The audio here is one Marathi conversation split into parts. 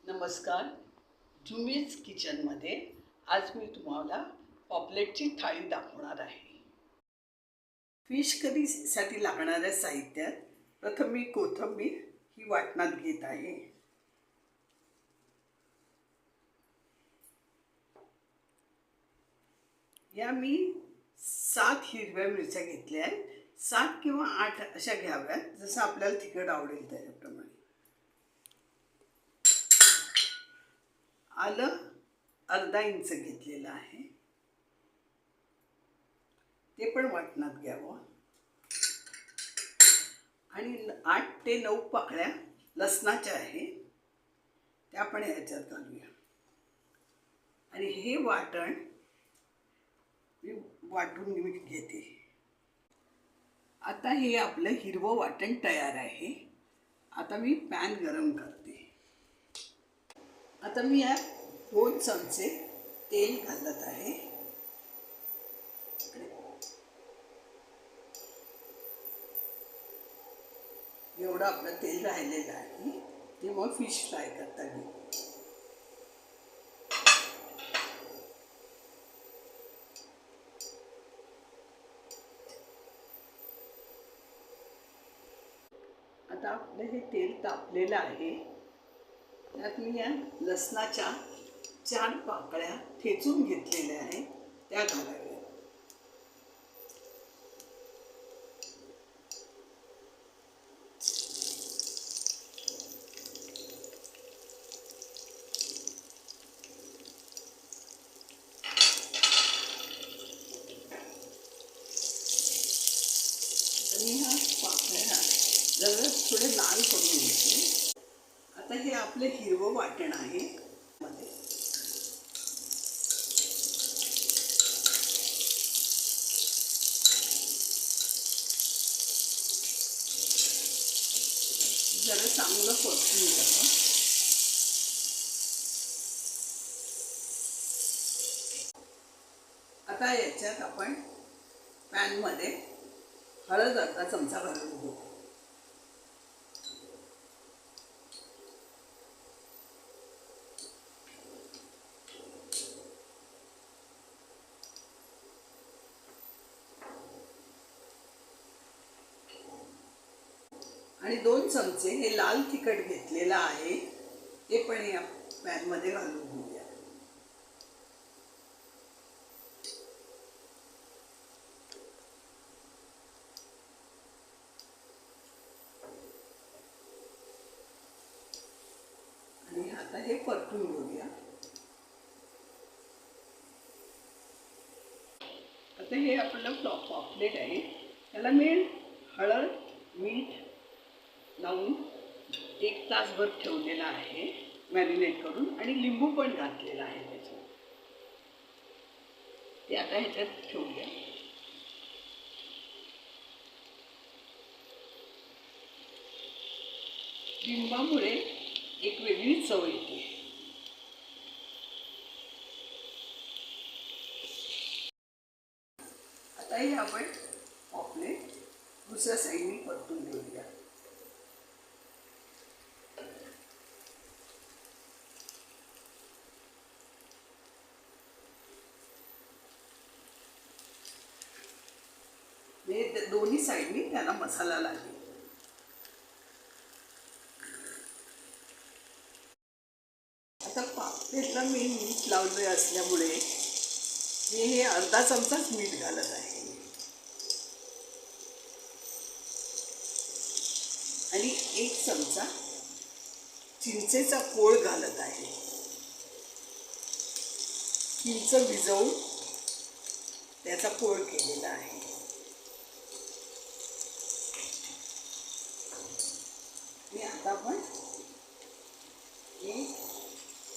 नमस्कार. झुमीज किचनमध्ये आज मी तुम्हाला पॉपलेटची थाळी दाखवणार आहे. फिश करीसाठी लागणाऱ्या साहित्यात प्रथम मी कोथिंबीर ही वाटणात घेत आहे. या मी 7 हिरव्या मिरच्या घेतल्या आहेत. 7 किंवा 8 अशा घ्याव्यात, जसं आपल्याला तिखट आवडेल त्याप्रमाणे. आलं अर्धा इंच घेतलेलं आहे, ते पण वाटणात घ्यावं. आणि 8 ते 9 पाकळ्या लसणाच्या आहेत, त्या पण ह्याच्यात घालूया. आणि हे वाटण मी वाटून घेते. आता हे आपलं हिरवं वाटण तयार आहे. आता मी पॅन गरम करते. आता मी यात 2 चमचे तेल घालत आहे. एवढं आपलं तेल राहिलेलं आहे, ते मग फिश फ्राय करता घेऊ. आता आपलं हे तेल तापलेलं आहे. त्यात मी या लसणाच्या 4 पाकळ्या ठेचून घेतलेल्या आहेत, त्या घालाव्या. मी ह्या पाकळ्या जरा थोडे लाल करून घेते. आता हे आपलं हिरवं वाटण आहे, जरा चांगलं परतून घ्यावं. आता याच्यात आपण पॅनमध्ये हळद अर्धा चमचा घालून घेऊ. आणि 2 चमचे हे लाल तिखट घेतलेलं आहे, ते पण या पॅनमध्ये घालून घेऊया. आणि आता हे परतून घेऊया. आता हे आपलं पॉपलेट आहे, त्याला मी हळद मीठ लावून 1 तासभर ठेवलेला आहे मॅरिनेट करून, आणि लिंबू पण घातलेला आहे त्याच्यात. ते आता ह्याच्यात ठेवूया. लिंबामुळे एक वेगळी चव येते. आता हे आपण पॉपलेट दुसऱ्या साईडने परतून घेऊया. दोन्ही साईडनी त्याला मसाला लागेल. आता पापलेटला मी मीठ लावले असल्यामुळे मी हे अर्धा चमचाच मीठ घालत आहे. आणि 1 चमचा चिंचेचा कोळ घालत आहे. चिंच भिजवून त्याचा कोळ केलेला आहे. आणि आता आपण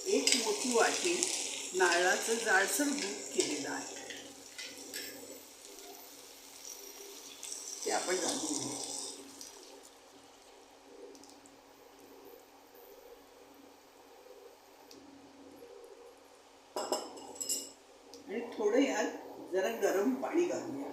एक मोठी वाटी नारळाचं जाडसर दूध केलेलं आहे, ते आपण घालून घेऊ. आणि थोडं यात जरा गरम पाणी घालूया.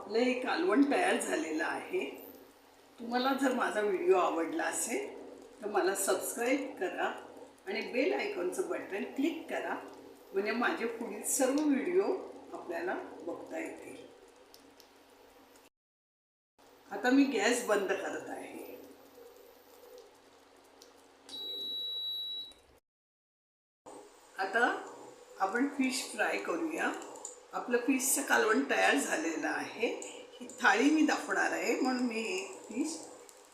आपलं हे कालवण तयार झालेलं आहे. तुम्हाला जर माझा व्हिडिओ आवडला असेल तर मला सबस्क्राईब करा आणि बेल आयकॉनचं बटन क्लिक करा, म्हणजे माझे पुढील सर्व व्हिडिओ आपल्याला बघता येतील. आता मी गॅस बंद करत आहे. आता आपण फिश फ्राय करूया. आपलं फिशचं कालवण तयार झालेलं आहे. ही थाळी मी दाखवणार आहे, म्हणून मी एक फिश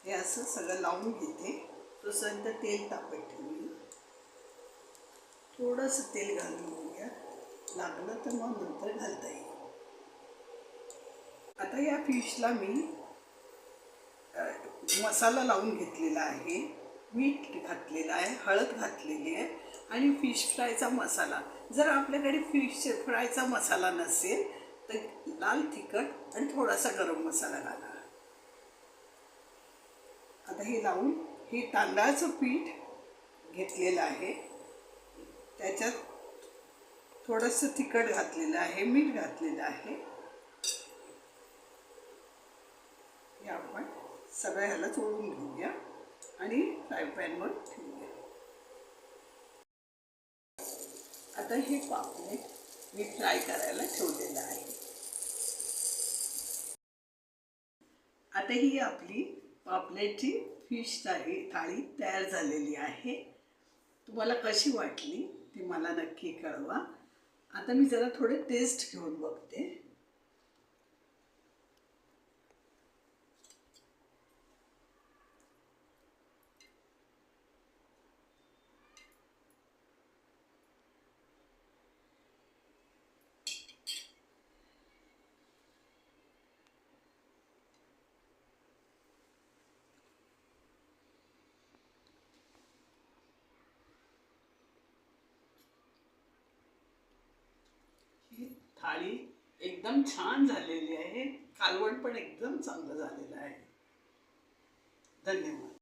हे असं सगळं लावून घेते. तोपर्यंत तेल तापत ठेवूया. थोडंसं तेल घालून घेऊया, लागलं तर मग नंतर घालता येईल. आता या फिशला मी मसाला लावून घेतलेला आहे. मीठ घातलेलं आहे, हळद घातलेली आहे आणि फिश फ्रायचा मसाला. जर आपल्याकडे फिश फ्रायचा मसाला नसेल तर लाल तिखट आणि थोडासा गरम मसाला घाला. आता हे लावून हे तांदळाचं पीठ घेतलेलं आहे, त्याच्यात थोडंसं तिखट घातलेलं आहे, मीठ घातलेलं आहे. हे आपण सगळ्या ह्याला चोळून घेऊया आणि फ्राय पॅनवर ठेवूया. आता हे पापलेट मी फ्राय करायला ठेवलेलं आहे. आता ही आपली पापलेटची फिश थाळी तयार झालेली आहे. तुम्हाला कशी वाटली ते मला नक्की कळवा. आता मी जरा थोडे टेस्ट घेऊन बघते. ही थाळी एकदम छान झालेली आहे. कालवण पण एकदम चांगलं झालेलं आहे. धन्यवाद.